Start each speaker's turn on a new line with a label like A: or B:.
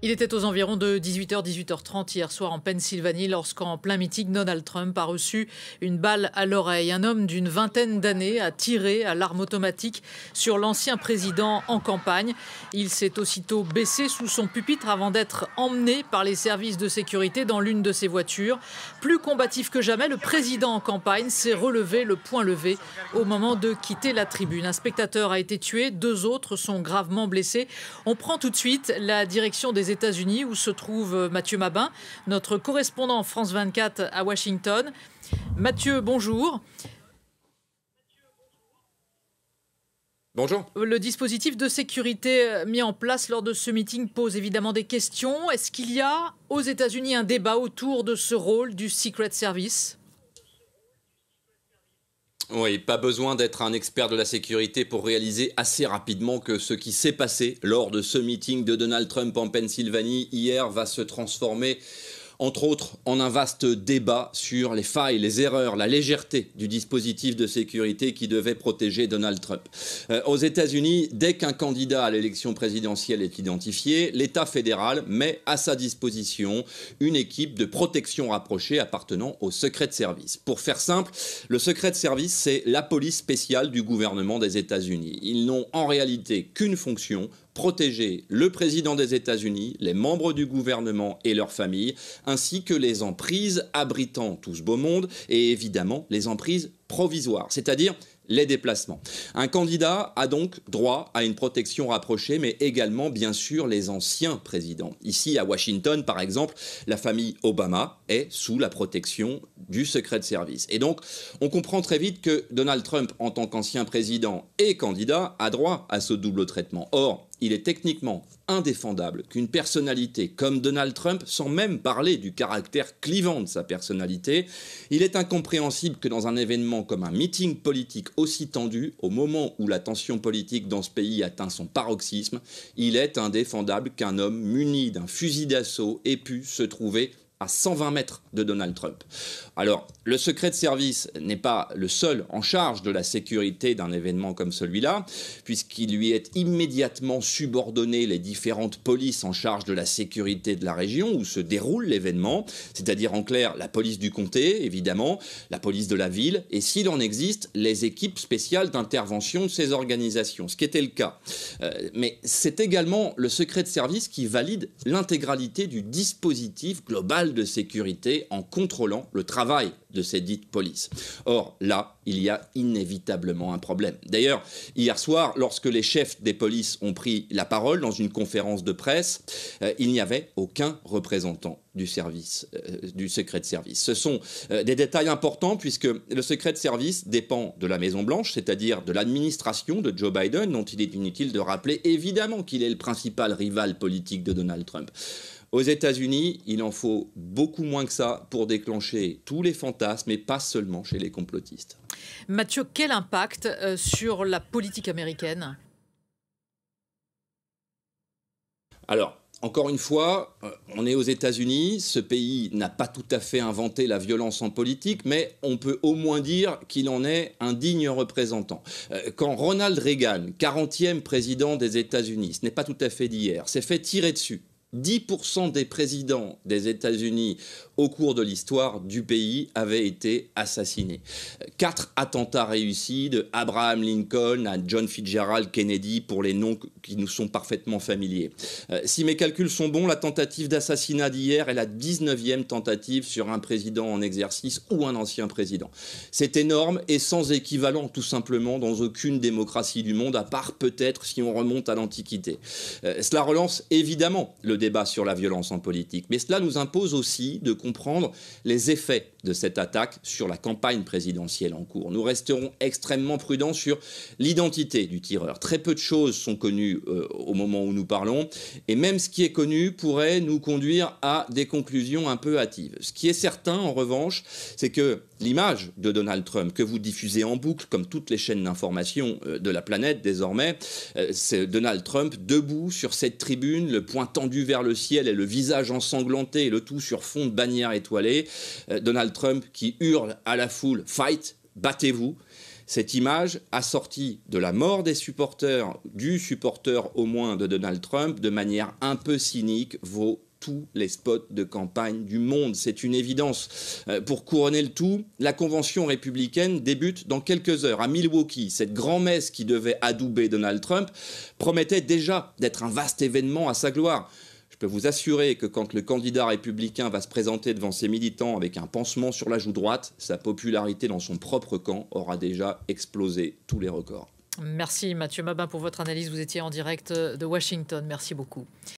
A: Il était aux environs de 18h, 18h30 hier soir en Pennsylvanie lorsqu'en plein meeting, Donald Trump a reçu une balle à l'oreille. Un homme d'une vingtaine d'années a tiré à l'arme automatique sur l'ancien président en campagne. Il s'est aussitôt baissé sous son pupitre avant d'être emmené par les services de sécurité dans l'une de ses voitures. Plus combatif que jamais, le président en campagne s'est relevé, le poing levé, au moment de quitter la tribune. Un spectateur a été tué, 2 autres sont gravement blessés. On prend tout de suite la direction des États-Unis où se trouve Mathieu Mabin, notre correspondant France 24 à Washington. Mathieu, bonjour.
B: Bonjour.
A: Le dispositif de sécurité mis en place lors de ce meeting pose évidemment des questions. Est-ce qu'il y a aux États-Unis un débat autour de ce rôle du Secret Service ?
B: Oui, pas besoin d'être un expert de la sécurité pour réaliser assez rapidement que ce qui s'est passé lors de ce meeting de Donald Trump en Pennsylvanie hier va se transformer, entre autres, en un vaste débat sur les failles, les erreurs, la légèreté du dispositif de sécurité qui devait protéger Donald Trump. Aux États-Unis, dès qu'un candidat à l'élection présidentielle est identifié, l'État fédéral met à sa disposition une équipe de protection rapprochée appartenant au Secret Service. Pour faire simple, le Secret Service, c'est la police spéciale du gouvernement des États-Unis. Ils n'ont en réalité qu'une fonction: protéger le président des États-Unis, les membres du gouvernement et leurs familles, ainsi que les emprises abritant tout ce beau monde et évidemment les emprises provisoires, c'est-à-dire les déplacements. Un candidat a donc droit à une protection rapprochée, mais également, bien sûr, les anciens présidents. Ici, à Washington, par exemple, la famille Obama est sous la protection du Secret Service. Et donc, on comprend très vite que Donald Trump, en tant qu'ancien président et candidat, a droit à ce double traitement. Or, il est techniquement indéfendable qu'une personnalité comme Donald Trump, sans même parler du caractère clivant de sa personnalité, il est incompréhensible que dans un événement comme un meeting politique aussi tendu, au moment où la tension politique dans ce pays atteint son paroxysme, il est indéfendable qu'un homme muni d'un fusil d'assaut ait pu se trouver à 120 mètres de Donald Trump. Alors, le Secret Service n'est pas le seul en charge de la sécurité d'un événement comme celui-là, puisqu'il lui est immédiatement subordonné les différentes polices en charge de la sécurité de la région où se déroule l'événement, c'est-à-dire en clair la police du comté, évidemment, la police de la ville, et s'il en existe, les équipes spéciales d'intervention de ces organisations, ce qui était le cas. Mais c'est également le Secret Service qui valide l'intégralité du dispositif global de sécurité en contrôlant le travail de ces dites polices. Or, là, il y a inévitablement un problème. D'ailleurs, hier soir, lorsque les chefs des polices ont pris la parole dans une conférence de presse, il n'y avait aucun représentant du service, du Secret Service. Ce sont des détails importants puisque le Secret Service dépend de la Maison-Blanche, c'est-à-dire de l'administration de Joe Biden, dont il est inutile de rappeler évidemment qu'il est le principal rival politique de Donald Trump. Aux États-Unis, il en faut beaucoup moins que ça pour déclencher tous les fantasmes, et pas seulement chez les complotistes.
A: Mathieu, quel impact sur la politique américaine ?
B: Alors, encore une fois, on est aux États-Unis, ce pays n'a pas tout à fait inventé la violence en politique, mais on peut au moins dire qu'il en est un digne représentant. Quand Ronald Reagan, 40e président des États-Unis, ce n'est pas tout à fait d'hier, s'est fait tirer dessus, 10% des présidents des États-Unis au cours de l'histoire du pays avaient été assassinés. 4 attentats réussis, de Abraham Lincoln à John Fitzgerald Kennedy, pour les noms qui nous sont parfaitement familiers. Si mes calculs sont bons, la tentative d'assassinat d'hier est la 19e tentative sur un président en exercice ou un ancien président. C'est énorme et sans équivalent, tout simplement, dans aucune démocratie du monde, à part peut-être si on remonte à l'Antiquité. Cela relance évidemment le débat sur la violence en politique, mais cela nous impose aussi de comprendre les effets de cette attaque sur la campagne présidentielle en cours. Nous resterons extrêmement prudents sur l'identité du tireur. Très peu de choses sont connues au moment où nous parlons, et même ce qui est connu pourrait nous conduire à des conclusions un peu hâtives. Ce qui est certain, en revanche, c'est que l'image de Donald Trump que vous diffusez en boucle, comme toutes les chaînes d'information de la planète désormais, c'est Donald Trump debout sur cette tribune, le poing tendu vers le ciel et le visage ensanglanté, et le tout sur fond de bannière étoilée. Donald Trump qui hurle à la foule « Fight !» battez-vous. Cette image, assortie de la mort des supporters, du supporter au moins de Donald Trump, de manière un peu cynique, vaut tous les spots de campagne du monde. C'est une évidence. Pour couronner le tout, la convention républicaine débute dans quelques heures à Milwaukee. Cette grand-messe qui devait adouber Donald Trump promettait déjà d'être un vaste événement à sa gloire. Je peux vous assurer que quand le candidat républicain va se présenter devant ses militants avec un pansement sur la joue droite, sa popularité dans son propre camp aura déjà explosé tous les records.
A: Merci Mathieu Mabin pour votre analyse. Vous étiez en direct de Washington. Merci beaucoup.